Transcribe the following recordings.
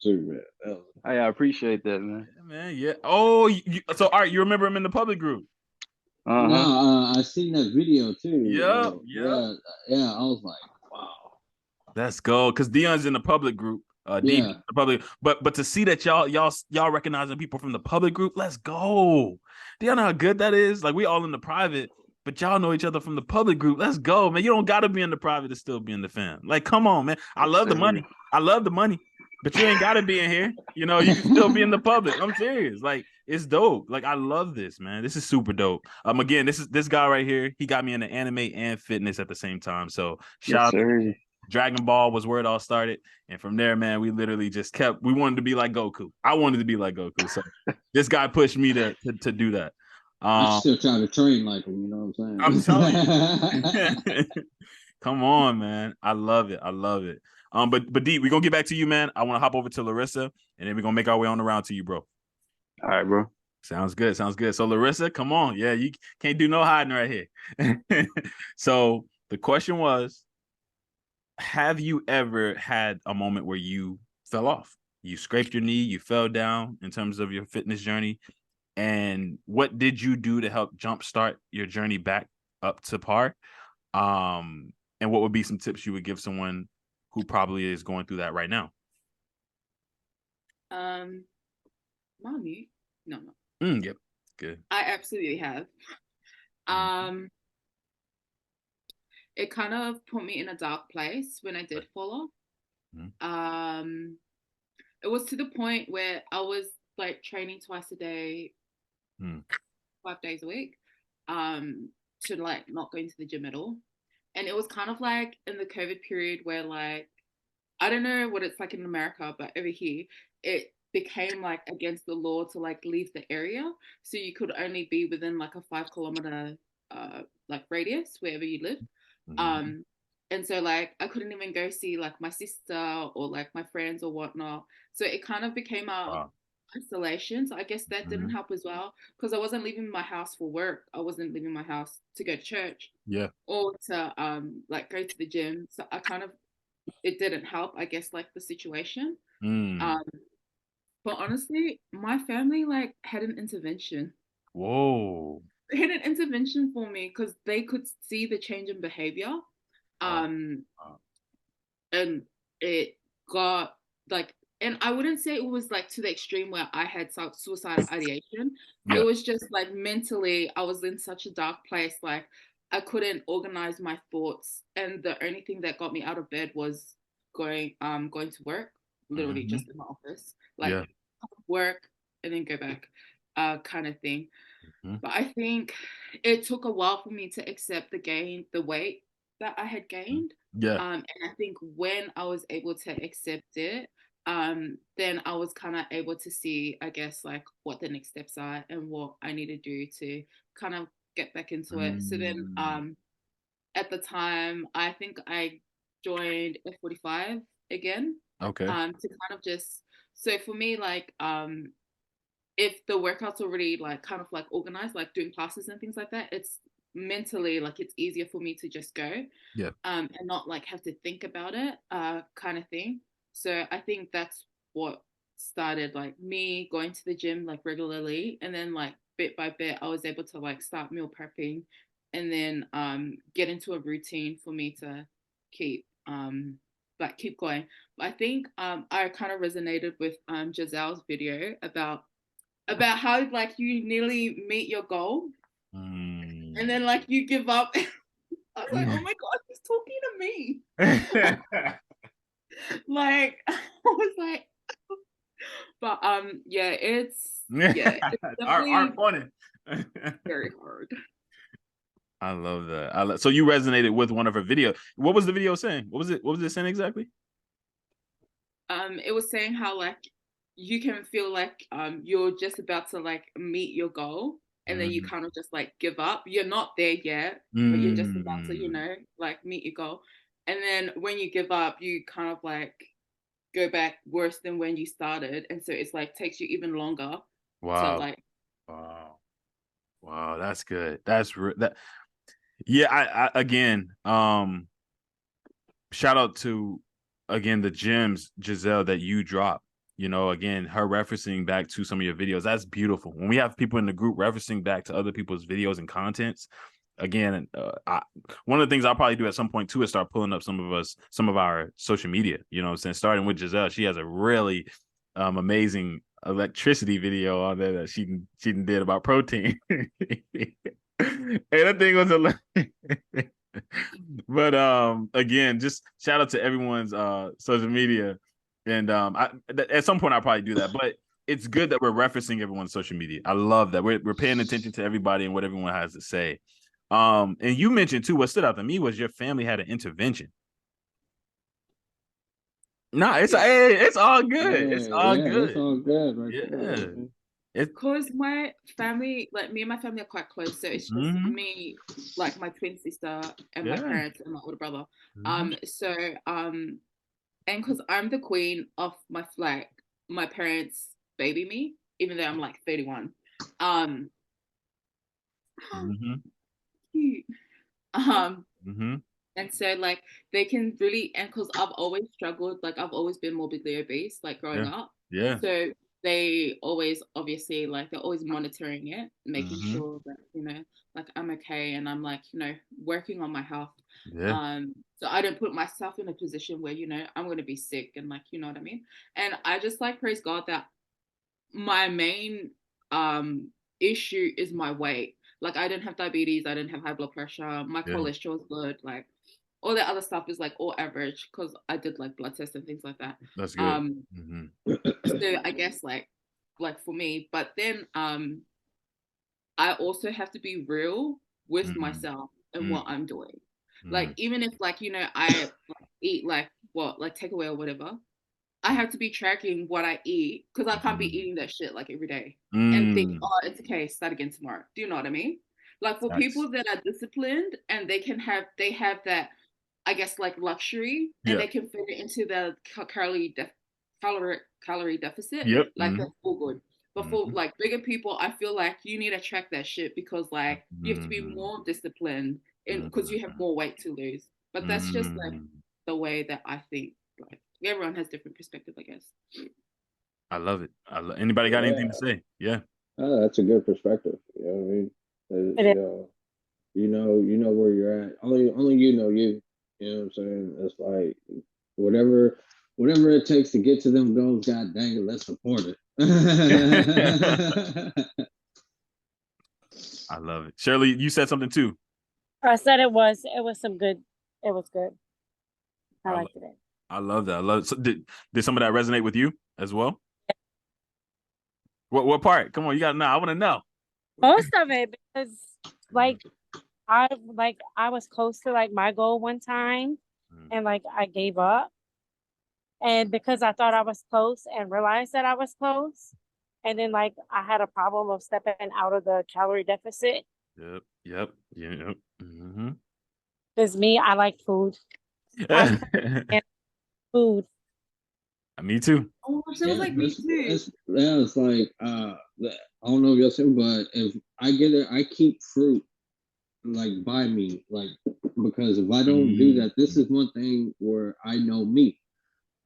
too, man. I appreciate that, man. Yeah, man. Yeah. Oh, so all right, you remember him in the public group? No, Uh-huh. I seen that video too. Yep. Yep. Yeah. I was like, wow. Let's go. Because Dion's in the public group. D Yeah. the public, but to see that y'all recognizing people from the public group, let's go. Do y'all know how good that is? Like we all in the private, but y'all know each other from the public group. Let's go, man. You don't gotta be in the private to still be in the fam. Like, come on, man. I Yes, love the sir. money. I love the money. But you ain't gotta be in here. You know, you can still be in the public. I'm serious. Like, it's dope. Like, I love this, man. This is super dope. Again, this guy right here. He got me into anime and fitness at the same time. So Yes, shout out to sir. Dragon Ball was where it all started. And from there, man, we literally just we wanted to be like Goku. I wanted to be like Goku. So this guy pushed me to do that. I still try to train like him. You know what I'm I'm telling saying? you. Come on, man. I love it. I love it. But D, we're gonna get back to you, man. I want to hop over to Larissa, and then we're gonna make our way on around to you, bro. All right, bro. Sounds good. Sounds good. So Larissa, come on. Yeah, you can't do no hiding right here. So the question was, have you ever had a moment where you fell off? You scraped your knee, you fell down in terms of your fitness journey. And what did you do to help jumpstart your journey back up to par? And what would be some tips you would give someone who probably is going through that right now? Mommy? No. Yep. Good. I absolutely have. Um, it kind of put me in a dark place when I did fall off. It was to the point where I was like training twice a day, 5 days a week, to like not going to the gym at all. And it was kind of like in the COVID period where like, I don't know what it's like in America, but over here, it became like against the law to like leave the area. So you could only be within like a 5 kilometer like radius wherever you live. And so like I couldn't even go see like my sister or like my friends or whatnot. So it kind of became a isolation. So I guess that didn't help as well because I wasn't leaving my house for work. I wasn't leaving my house to go to church. Yeah. Or to like go to the gym. So I kind of it didn't help, I guess, like the situation. But honestly, my family like had an intervention. Whoa. They had an intervention for me because they could see the change in behavior. And it got like, and I wouldn't say it was like to the extreme where I had suicidal ideation. It was just like mentally, I was in such a dark place. Like I couldn't organize my thoughts, and the only thing that got me out of bed was going to work, literally just in my office, like work and then go back, kind of thing. But I think it took a while for me to accept the weight that I had gained. And I think when I was able to accept it, then I was kind of able to see, I guess, like what the next steps are and what I need to do to kind of get back into it. So then at the time, I think I joined F45 again. Okay. To kind of just, so for me, like, if the workout's already like kind of like organized, like doing classes and things like that, it's mentally like it's easier for me to just go and not like have to think about it, kind of thing. So I think that's what started like me going to the gym like regularly, and then like bit by bit I was able to like start meal prepping and then get into a routine for me to keep keep going. But I think I kind of resonated with Giselle's video about how like you nearly meet your goal and then like you give up. I was like, oh my god, he's talking to me. Like I was like, but yeah, it's definitely funny. very hard. I love that. So you resonated with one of her videos. What was the video saying? What was it saying exactly? It was saying how like you can feel like you're just about to like meet your goal and then you kind of just like give up. You're not there yet, but you're just about to, you know, like meet your goal. And then when you give up, you kind of like go back worse than when you started. And so it's like takes you even longer to like. Wow, that's good. That. Yeah, I again, shout out to again the gems, Giselle, that you drop. you know, again, her referencing back to some of your videos, that's beautiful. When we have people in the group referencing back to other people's videos and contents, again, one of the things I'll probably do at some point too is start pulling up some of our social media, you know, since starting with Giselle, she has a really amazing electricity video on there that she did about protein. And that thing was hilarious. But again, just shout out to everyone's social media. And at some point I'll probably do that, but it's good that we're referencing everyone's social media. I love that we're paying attention to everybody and what everyone has to say. And you mentioned too, what stood out to me was your family had an intervention. No, it's all good. It's all good. It's all good, right? Yeah. Because my family, like me and my family are quite close, so it's just me, like my twin sister and my parents and my older brother. And because I'm the queen of my flat, my parents baby me, even though I'm like 31. Cute. And so like they can really, and because I've always struggled, like I've always been morbidly obese, like growing up. Yeah. So they always, obviously, like they're always monitoring it, making sure that, you know, like I'm okay, and I'm like, you know, working on my health. So I don't put myself in a position where, you know, I'm going to be sick and like, you know what I mean? And I just like praise God that my main issue is my weight. Like I didn't have diabetes, I didn't have high blood pressure, my cholesterol is good, like all the other stuff is like all average because I did like blood tests and things like that. That's good. So I guess like for me, but then I also have to be real with myself and what I'm doing. Like even if like, you know, I eat like takeaway or whatever, I have to be tracking what I eat because I can't be eating that shit like every day and think, oh, it's okay, start again tomorrow. Do you know what I mean? Like for people that are disciplined and they have that, I guess, like luxury, and they can fit it into the calorie deficit. Like that's all good. But for like bigger people, I feel like you need to track that shit because like you have to be more disciplined because you have more weight to lose. But that's just like the way that I think. Like everyone has different perspective, I guess. I love it. Anybody got anything to say? Yeah. Oh, that's a good perspective. You know what I mean? You know where you're at. Only you know you. You know what I'm saying? It's like whatever it takes to get to them goals. God dang it, let's support it. I love it. Shirley, you said something too. I said it was some good. It was good. I liked it. I love that. I love it. So did some of that resonate with you as well? What part? Come on, you gotta know. I want to know. Most of it, because like I was close to like my goal one time, and like I gave up, and because I thought I was close and realized that I was close, and then like I had a problem of stepping out of the calorie deficit. Yep. Because me, I like food. Food. Me too. Oh, it was like me too. It's like I don't know if y'all seen, but if I get it, I keep fruit like by me, like because if I don't do that, this is one thing where I know me.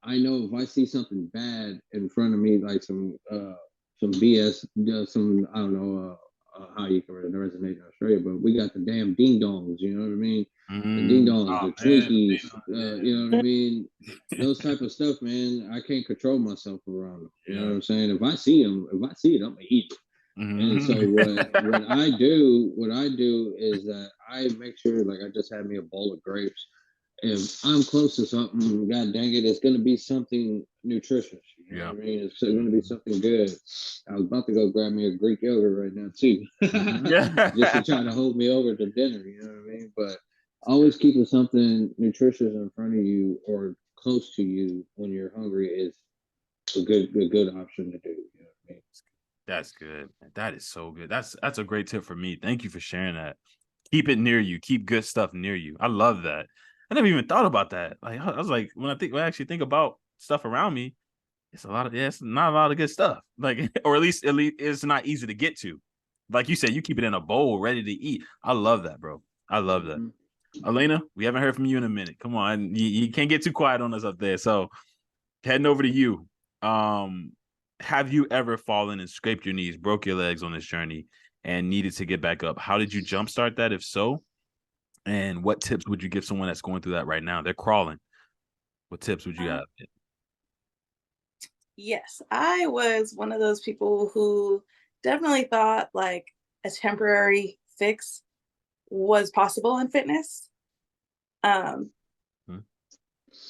I know if I see something bad in front of me, like some BS, some I don't know how you can resonate in Australia, but we got the damn ding dongs, you know what I mean? The ding dongs, the Twinkies, you know what I mean? Those type of stuff, man. I can't control myself around them. You know what I'm saying? If I see it, I'm gonna eat it. And so what I do is that I make sure, like I just had me a bowl of grapes. If I'm close to something, god dang it, it's gonna be something nutritious. You know what I mean? It's gonna be something good. I was about to go grab me a Greek yogurt right now too. Just to try to hold me over to dinner, you know what I mean? But always keeping something nutritious in front of you or close to you when you're hungry is a good option to do. You know what I mean? That's good. That is so good. That's a great tip for me. Thank you for sharing that. Keep it near you. Keep good stuff near you. I love that. I never even thought about that. Like I was like, when I actually think about stuff around me, it's it's not a lot of good stuff. Like, or at least it's not easy to get to. Like you said, you keep it in a bowl ready to eat. I love that, bro. I love that. Elena, we haven't heard from you in a minute. Come on, you can't get too quiet on us up there. So heading over to you. have you ever fallen and scraped your knees, broke your legs on this journey, and needed to get back up? How did you jumpstart that, if so? And what tips would you give someone that's going through that right now? They're crawling. What tips would you have? Yes, I was one of those people who definitely thought like a temporary fix was possible in fitness.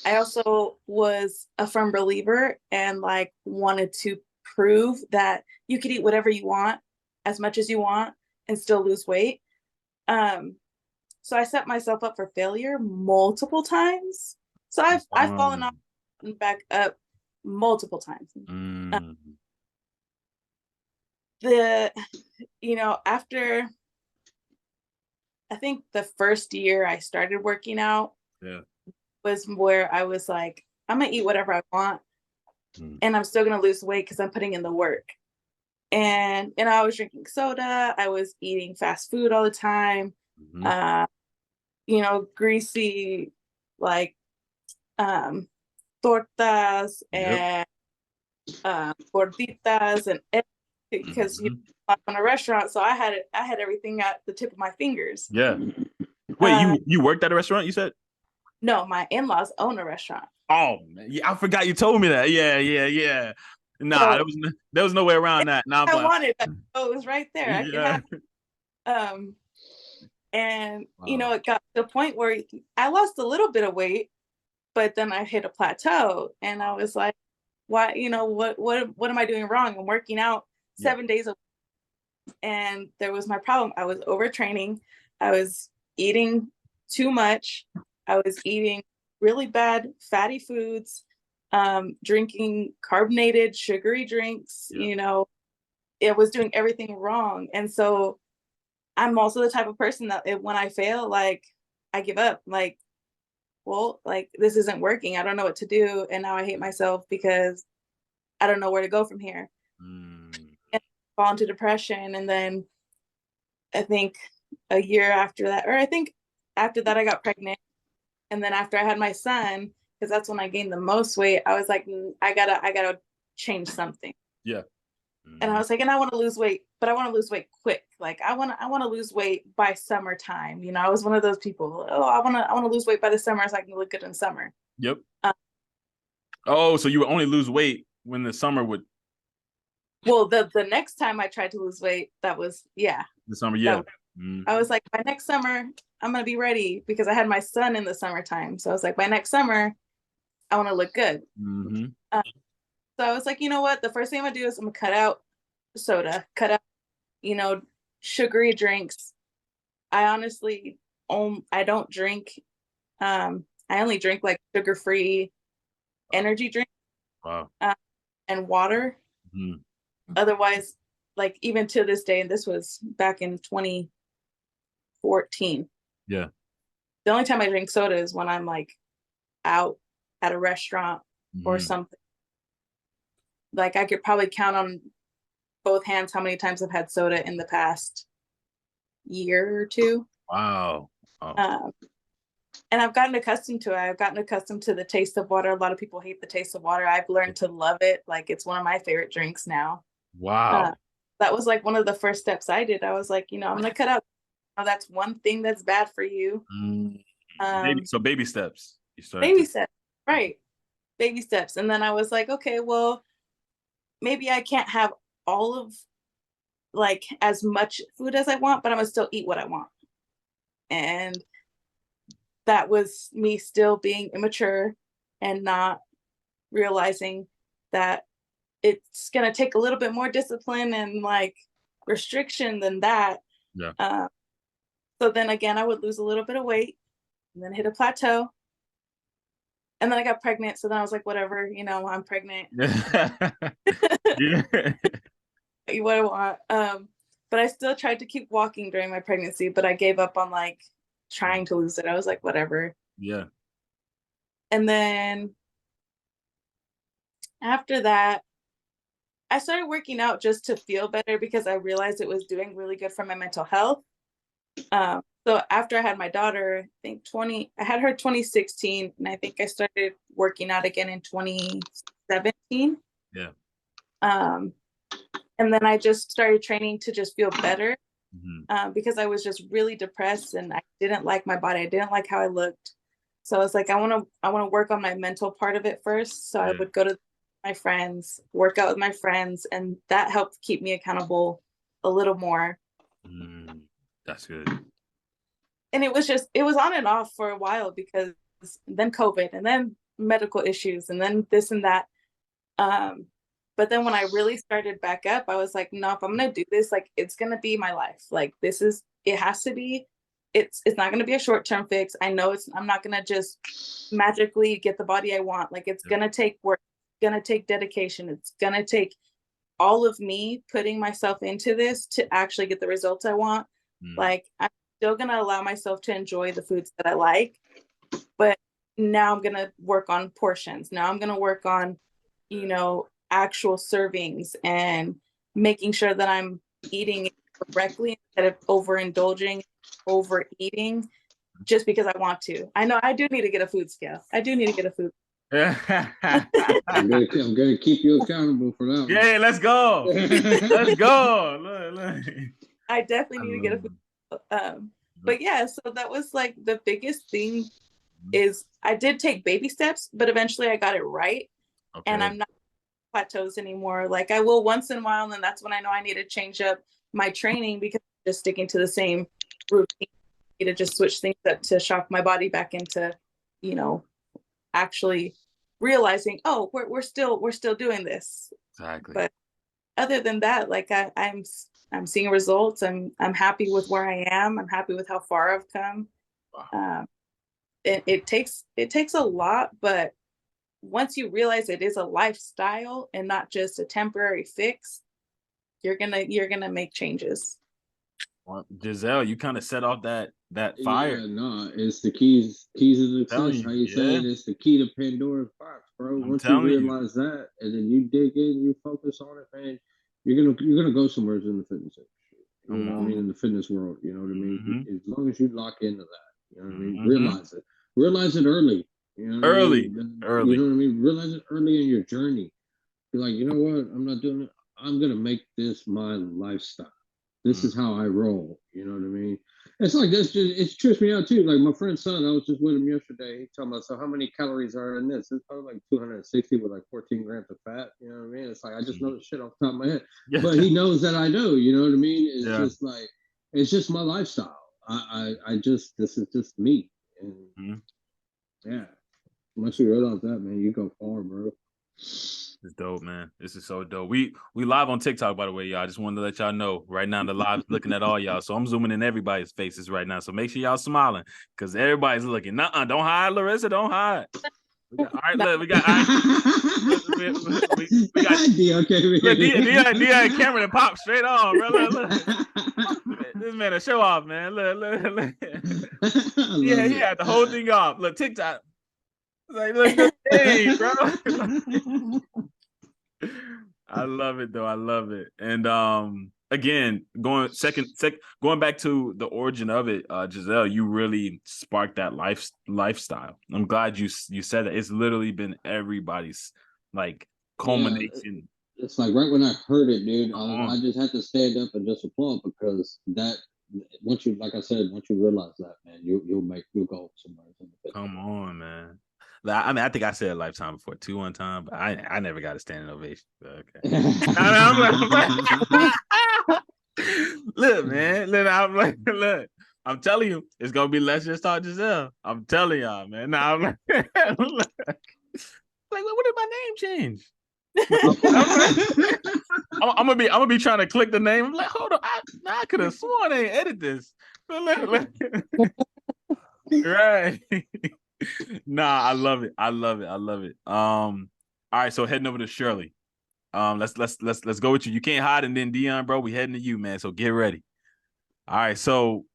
I also was a firm believer and like wanted to prove that you could eat whatever you want, as much as you want, and still lose weight. So I set myself up for failure multiple times. So I've fallen off and back up multiple times. After I think the first year I started working out, was where I was like, I'm gonna eat whatever I want, and I'm still gonna lose weight because I'm putting in the work. And I was drinking soda, I was eating fast food all the time, greasy, like tortas and gorditas and everything, because I'm in a restaurant, so I had everything at the tip of my fingers. Yeah. Wait, you worked at a restaurant, you said? No, my in-laws own a restaurant. Oh man, yeah, I forgot you told me that. Yeah. Nah, So, there was no way around that. Nah, I wanted that. So it was right there. I could yeah. have. And it got to the point where I lost a little bit of weight, but then I hit a plateau, and I was like, why? What am I doing wrong? I'm working out 7 days a week, and there was my problem. I was overtraining. I was eating too much. I was eating really bad fatty foods, drinking carbonated, sugary drinks. It was doing everything wrong. And so I'm also the type of person that when I fail, like, I give up. Like, well, like, this isn't working. I don't know what to do. And now I hate myself because I don't know where to go from here. And I fall into depression. And then I think a year after that, or I think after that, I got pregnant. And then after I had my son, because that's when I gained the most weight, I was like, I gotta change something. Yeah. And I was like, and I want to lose weight, but I want to lose weight quick. Like I want to lose weight by summertime. I was one of those people. Oh, I want to lose weight by the summer so I can look good in summer. Yep. So you would only lose weight when the summer would. Well, the next time I tried to lose weight, that was the summer. Yeah. I was like, by next summer, I'm going to be ready, because I had my son in the summertime. So I was like, by next summer, I want to look good. So I was like, you know what? The first thing I'm going to do is I'm going to cut out soda, cut out, sugary drinks. I honestly, I don't drink. I only drink like sugar-free energy drink. Wow. And water. Otherwise, like, even to this day, and this was back in 2014. Yeah. The only time I drink soda is when I'm like out at a restaurant or something. Like, I could probably count on both hands how many times I've had soda in the past year or two. Wow. And I've gotten accustomed to it. I've gotten accustomed to the taste of water. A lot of people hate the taste of water. I've learned to love it. Like, it's one of my favorite drinks now. Wow. That was like one of the first steps I did. I was like, I'm going to cut out. That's one thing that's bad for you. So baby steps. Baby steps. Right. Baby steps. And then I was like, okay, well, maybe I can't have all of like as much food as I want, but I'm going to still eat what I want. And that was me still being immature and not realizing that it's going to take a little bit more discipline and like restriction than that. Yeah. So then again, I would lose a little bit of weight and then hit a plateau. And then I got pregnant. So then I was like, whatever, I'm pregnant. What I want. But I still tried to keep walking during my pregnancy, but I gave up on like trying to lose it. I was like, whatever. Yeah. And then after that, I started working out just to feel better, because I realized it was doing really good for my mental health. So after I had my daughter, I had her 2016, and I think I started working out again in 2017. Yeah. And then I just started training to just feel better, Mm-hmm. because I was just really depressed and I didn't like my body. I didn't like how I looked. So I was like, I want to work on my mental part of it first. So I would go to my friends, work out with my friends, and that helped keep me accountable a little more. That's good. And it was on and off for a while, because then COVID and then medical issues and then this and that. But then when I really started back up, I was like, no, if I'm going to do this, like, it's going to be my life. Like, it has to be, it's not going to be a short-term fix. I know I'm not going to just magically get the body I want. Like, it's going to take work, going to take dedication. It's going to take all of me putting myself into this to actually get the results I want. Like, I'm still going to allow myself to enjoy the foods that I like, but now I'm going to work on portions. Now I'm going to work on, actual servings and making sure that I'm eating correctly instead of overindulging, overeating just because I want to. I know I do need to get a food scale. I do need to get a food. I'm gonna keep you accountable for that. Yeah, let's go. Let's go. Look. I definitely need to get a food. But yeah, so that was like the biggest thing is I did take baby steps, but eventually I got it right. Okay. And I'm not plateaus anymore. Like, I will once in a while, and that's when I know I need to change up my training, because I'm just sticking to the same routine. I need to just switch things up to shock my body back into, actually realizing, oh, we're still doing this. Exactly. But other than that, like, I'm seeing results. I'm happy with where I am. I'm happy with how far I've come. Wow. It takes a lot, but once you realize it is a lifestyle and not just a temporary fix, you're gonna make changes. Well, Giselle, you kind of set off that fire. Yeah, no, it's the keys of success. How you say it? It's the key to Pandora's box, bro. Once you realize that, and then you dig in, you focus on it, man, you're gonna go somewhere in the fitness industry. You know what I mean? In the fitness world, you know what I mean? As long as you lock into that, you know what I mean? Realize it early. You know what I mean? You know what I mean? Realize it early in your journey. You're like, you know what? I'm not doing it. I'm gonna make this my lifestyle. This is how I roll. You know what I mean? It's like this. It trips me out too. Like my friend's son, I was just with him yesterday. He talking about, so how many calories are in this? It's probably like 260 with like 14 grams of fat. You know what I mean? It's like I just know the shit off the top of my head. But he knows that I know. You know what I mean? It's just like it's just my lifestyle. I just this is just me. And yeah. Once you realize that, man, you go far, bro. It's dope, man. This is so dope. We live on TikTok, by the way, y'all. I just wanted to let y'all know right now the live's looking at all y'all. So I'm zooming in everybody's faces right now. So make sure y'all smiling, because everybody's looking. Nuh-uh, don't hide, Larissa. Don't hide. All right, look, we got Dion Dion Cameron and Pop straight on, bro. Look. This man a show off, man. Look. Yeah, he had the whole thing off. Look, TikTok. Like, look, hey, bro. I love it though. I love it. And again, going back to the origin of it, Giselle, you really sparked that lifestyle. I'm glad you said that. It's literally been everybody's like culmination. Yeah, it's like right when I heard it, dude, I just had to stand up and just applaud, because that once you realize that, man, you'll go somewhere. Come on, man. I mean, I think I said Lifetime before too one time, but I never got a standing ovation. Okay. Look, man. Look. I'm telling you, it's gonna be Let's Just Talk Giselle. I'm telling y'all, man. Now I'm like, what did my name change? I'm gonna be trying to click the name. I'm like, hold on, I could have sworn I ain't edit this. Right. Nah, I love it. All right, so heading over to Shirley. Let's go with you. You can't hide, and then Dion, bro, we heading to you, man. So get ready. All right, so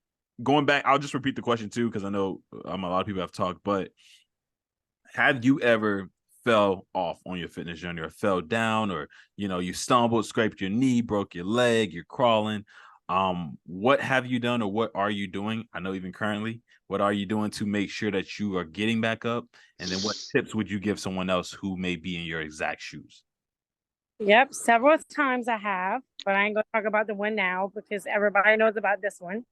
going back, I'll just repeat the question too, because I know a lot of people have talked, but have you ever fell off on your fitness journey, or fell down, or you stumbled, scraped your knee, broke your leg, you're crawling? What have you done, or what are you doing? I know even currently, what are you doing to make sure that you are getting back up? And then what tips would you give someone else who may be in your exact shoes? Yep, several times I have, but I ain't gonna talk about the one now because everybody knows about this one.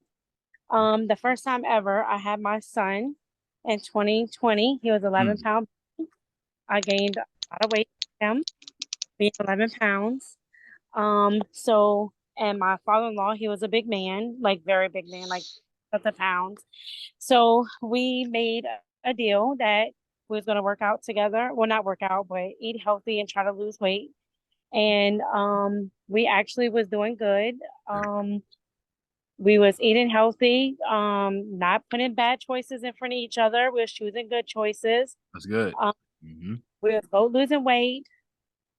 The first time ever, I had my son in 2020. He was 11 pounds. I gained a lot of weight with him, being 11 pounds. And my father-in-law, he was a big man, like very big man, like the pounds. So we made a deal that we was gonna work out together. Well, not work out, but eat healthy and try to lose weight. And we actually was doing good. We was eating healthy, not putting bad choices in front of each other. We was choosing good choices. That's good. We was both losing weight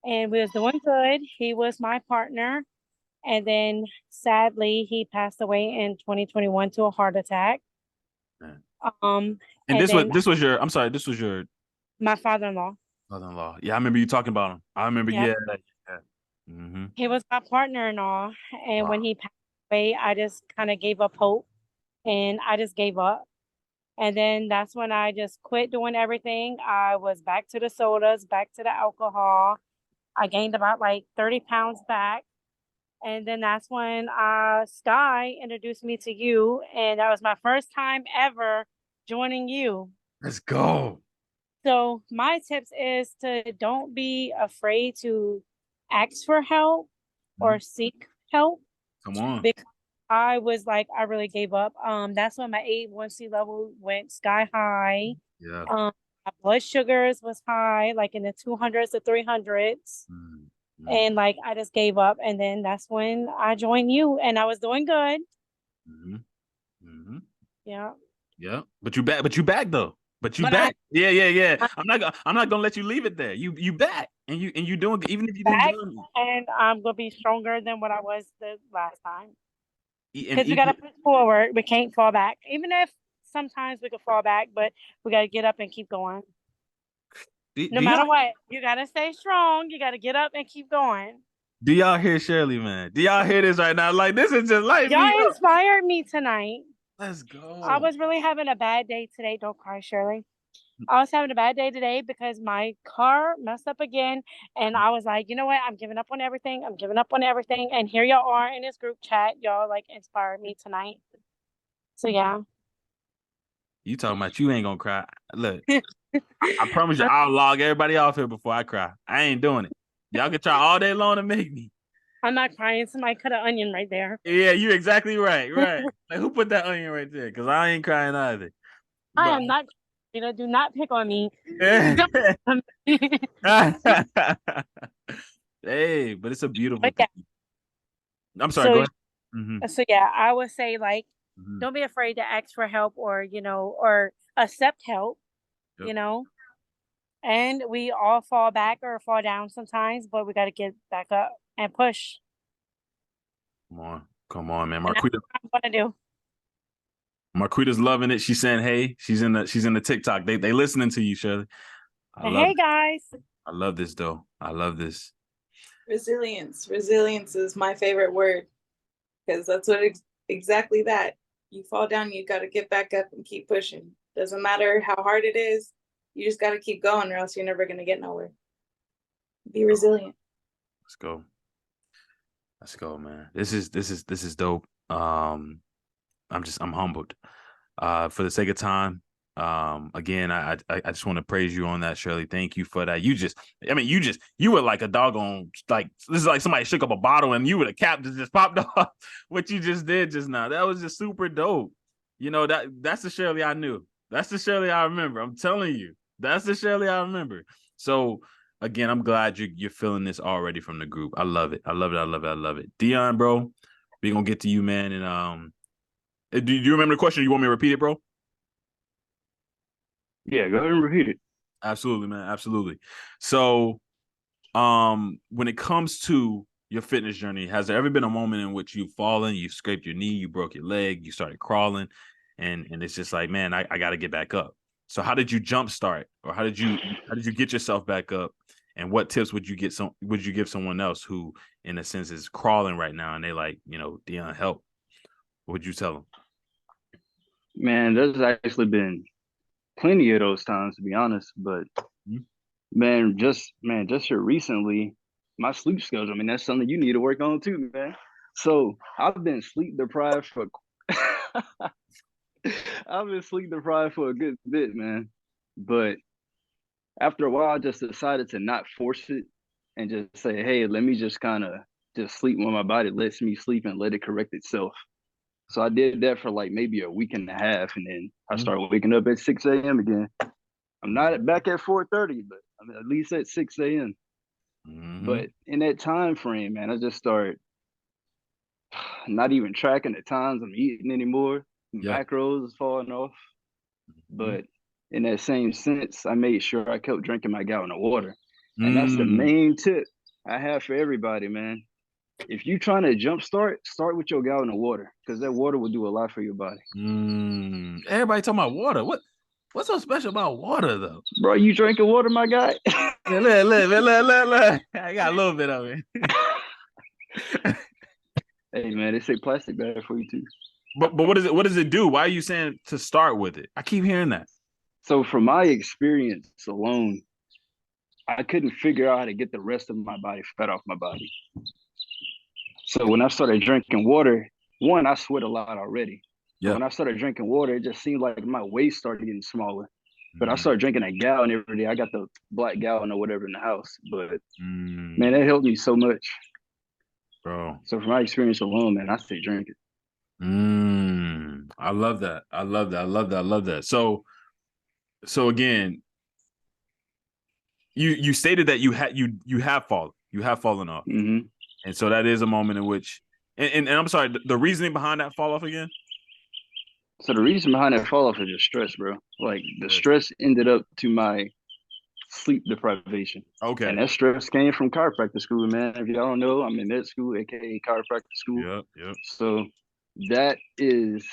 and we was doing good. He was my partner. And then sadly, he passed away in 2021 to a heart attack. Man. And this was your, I'm sorry, this was your my father-in-law. Father-in-law. Yeah, I remember you talking about him. I remember, Yep. Yeah. He was my partner and all. And Wow. when he passed away, I just kind of gave up hope and I just gave up. And then that's when I just quit doing everything. I was back to the sodas, back to the alcohol. I gained about like 30 pounds back. And then that's when Sky introduced me to you. And that was my first time ever joining you. Let's go. So my tips is to don't be afraid to ask for help or seek help. Come on. Because I was like, I really gave up. That's when my A1C level went sky high. Yeah. My blood sugars was high, like in the 200s to 300s. And like I just gave up. And then that's when I joined you and I was doing good. Yeah. Yeah. But you back though. But you back. Yeah. I'm not gonna let you leave it there. You back. And you doing even if you didn't join me. And I'm gonna be stronger than what I was the last time. Because we gotta push forward. We can't fall back. Even if sometimes we could fall back, but we gotta get up and keep going. No matter what, you gotta stay strong. You gotta get up and keep going. Do y'all hear Shirley, man? Do y'all hear this right now? Like, this is just light me up. Y'all inspired me tonight. Let's go. I was really having a bad day today. Don't cry, Shirley. I was having a bad day today because my car messed up again. And I was like, you know what? I'm giving up on everything. I'm giving up on everything. And here y'all are in this group chat. Y'all like inspired me tonight. So yeah. You talking about you ain't gonna cry. Look, I promise you I'll log everybody off here before I cry. I ain't doing it. Y'all can try all day long to make me. I'm not crying. Somebody cut an onion right there. Yeah, you're exactly right. Right. Like, who put that onion right there? Because I ain't crying either. I am not. Do not pick on me. Hey, but it's a beautiful thing. I'm sorry, go ahead. So yeah, I would say like, don't be afraid to ask for help or, or accept help, and we all fall back or fall down sometimes, but we got to get back up and push. Come on, man. Marquita. What I do. Marquita's loving it. She's saying, hey, she's in the TikTok. They listening to you, Shirley. Hey guys. I love this though. I love this. Resilience. Resilience is my favorite word because that's what exactly that. You fall down, you got to get back up and keep pushing. Doesn't matter how hard it is. You just got to keep going or else you're never going to get nowhere. Be resilient. Let's go, man. This is dope. I'm humbled. For the sake of time, again, I just want to praise you on that, Shirley. Thank you for that. You were like a doggone, like, this is like somebody shook up a bottle and you were the cap that just popped off what you just did just now. That was just super dope. That's the Shirley I knew. That's the Shirley I remember. I'm telling you, that's the Shirley I remember. So again, I'm glad you're feeling this already from the group. I love it. I love it. Dion, bro, we gonna get to you, man. And do you remember the question? You want me to repeat it, bro? Yeah, go ahead and repeat it. Absolutely, man. Absolutely. So, when it comes to your fitness journey, has there ever been a moment in which you've fallen, you scraped your knee, you broke your leg, you started crawling, and it's just like, man, I got to get back up. So how did you jumpstart, or how did you get yourself back up? And what tips would you give someone else who, in a sense, is crawling right now and they like, Dion, help? What would you tell them? Man, there's actually been plenty of those times, to be honest. But man, just here recently, my sleep schedule. I mean, that's something you need to work on too, man. So I've been sleep deprived for I've been sleep deprived for a good bit, man. But after a while, I just decided to not force it and just say, hey, let me just kind of just sleep when my body lets me sleep and let it correct itself. So I did that for like maybe a week and a half, and then I started waking up at 6 a.m. again. I'm not back at 4:30, but I'm at least at 6 a.m. But in that time frame, man, I just started not even tracking the times I'm eating anymore. Macros is falling off. But in that same sense, I made sure I kept drinking my gallon of water. And that's the main tip I have for everybody, man. If you're trying to jumpstart, start with your gallon of water, because that water will do a lot for your body. Everybody talking about water. What's so special about water, though? Bro, you drinking water, my guy? Yeah, look. I got a little bit of it. Hey, man, they say plastic bad for you, too. But what does it do? Why are you saying to start with it? I keep hearing that. So from my experience alone, I couldn't figure out how to get the rest of my body fat off my body. So when I started drinking water, one, I sweat a lot already. Yeah. When I started drinking water, it just seemed like my waist started getting smaller. But I started drinking a gallon every day. I got the black gallon or whatever in the house. But man, that helped me so much. Bro. So from my experience alone, man, I stay drinking. I love that. I love that. So again, you stated that you have fallen off. And so that is a moment in which, and I'm sorry, the reasoning behind that fall off again? So the reason behind that fall off is just stress, bro. Like the stress ended up to my sleep deprivation. Okay. And that stress came from chiropractic school, man. If y'all don't know, I'm in med school, aka chiropractic school. Yep. So that is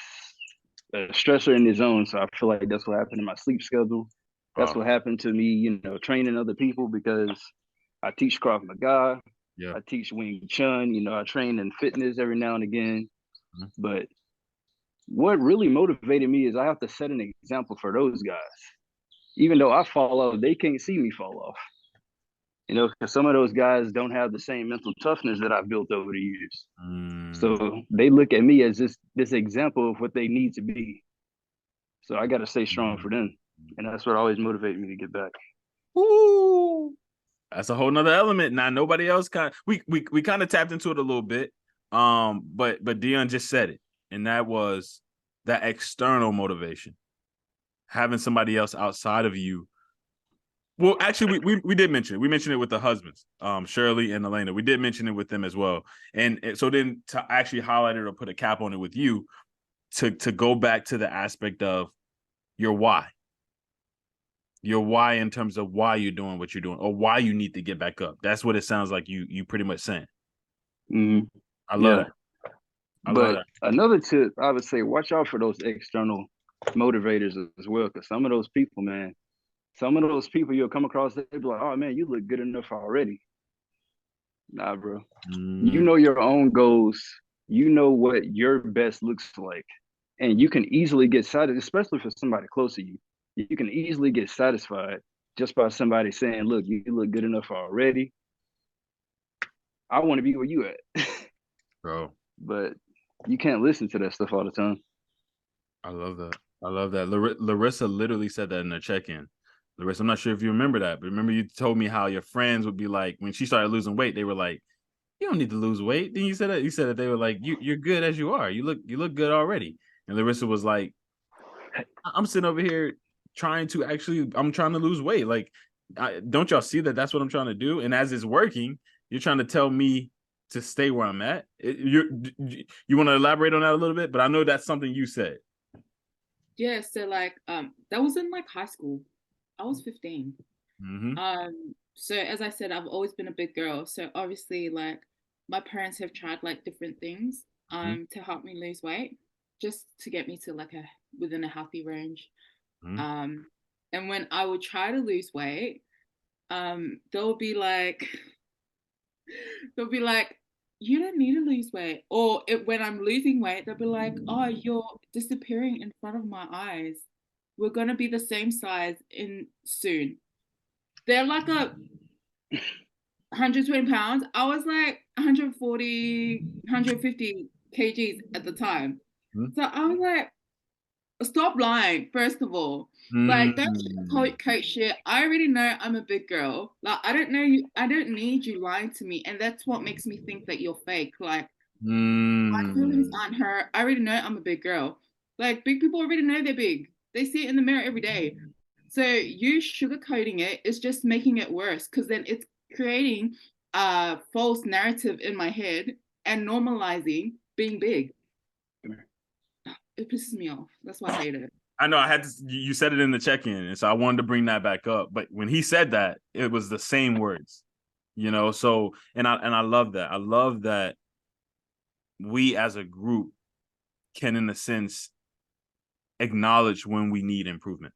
a stressor in its own. So I feel like that's what happened in my sleep schedule. That's what happened to me, training other people, because I teach Krav Maga. Yeah. I teach Wing Chun. I train in fitness every now and again. But what really motivated me is I have to set an example for those guys. Even though I fall off, they can't see me fall off. Because some of those guys don't have the same mental toughness that I've built over the years. So they look at me as this example of what they need to be. So I got to stay strong for them. And that's what always motivated me to get back. Ooh. That's a whole nother element. Now, nobody else we kind of tapped into it a little bit. But Dion just said it. And that was that external motivation. Having somebody else outside of you. Well, actually, we did mention it. We mentioned it with the husbands, Shirley and Elena. We did mention it with them as well. And so then to actually highlight it or put a cap on it with you, to go back to the aspect of your why. Your why in terms of why you're doing what you're doing or why you need to get back up. That's what it sounds like you pretty much saying. I love that. But another tip, I would say, watch out for those external motivators as well. Because some of those people, man, you'll come across, they'll be like, oh, man, you look good enough already. Nah, bro. You know your own goals. You know what your best looks like. And you can easily get satisfied, especially for somebody close to you. You can easily get satisfied just by somebody saying, look, you look good enough already. I want to be where you at. Bro. But you can't listen to that stuff all the time. I love that. Larissa literally said that in her check-in. Larissa, I'm not sure if you remember that, but remember you told me how your friends would be like, when she started losing weight, they were like, you don't need to lose weight. Then you said that they were like, you're good as you are. You look good already. And Larissa was like, I'm sitting over here I'm trying to lose weight. Like, don't y'all see that that's what I'm trying to do? And as it's working, you're trying to tell me to stay where I'm at. You want to elaborate on that a little bit? But I know that's something you said. Yeah, so like that was in like high school. I was 15. So as I said, I've always been a big girl. So obviously, like, my parents have tried like different things to help me lose weight, just to get me to like within a healthy range. And when I would try to lose weight, they'll be like, you don't need to lose weight. Or when I'm losing weight, they'll be like, oh, you're disappearing in front of my eyes. We're going to be the same size soon. They're like 120 pounds. I was like 140, 150 kgs at the time. So I was like, stop lying, first of all. Like, don't coat shit. I already know I'm a big girl. Like, I don't know you, I don't need you lying to me. And that's what makes me think that you're fake. Like, my feelings aren't hurt. I already know I'm a big girl. Like, big people already know they're big. They see it in the mirror every day. So you sugarcoating it is just making it worse, because then it's creating a false narrative in my head and normalizing being big. It pisses me off. That's why I hate it. I know I had to, you said it in the check-in, and so I wanted to bring that back up. But when he said that, it was the same words, you know. So and I love that. I love that we as a group can, in a sense, acknowledge when we need improvement.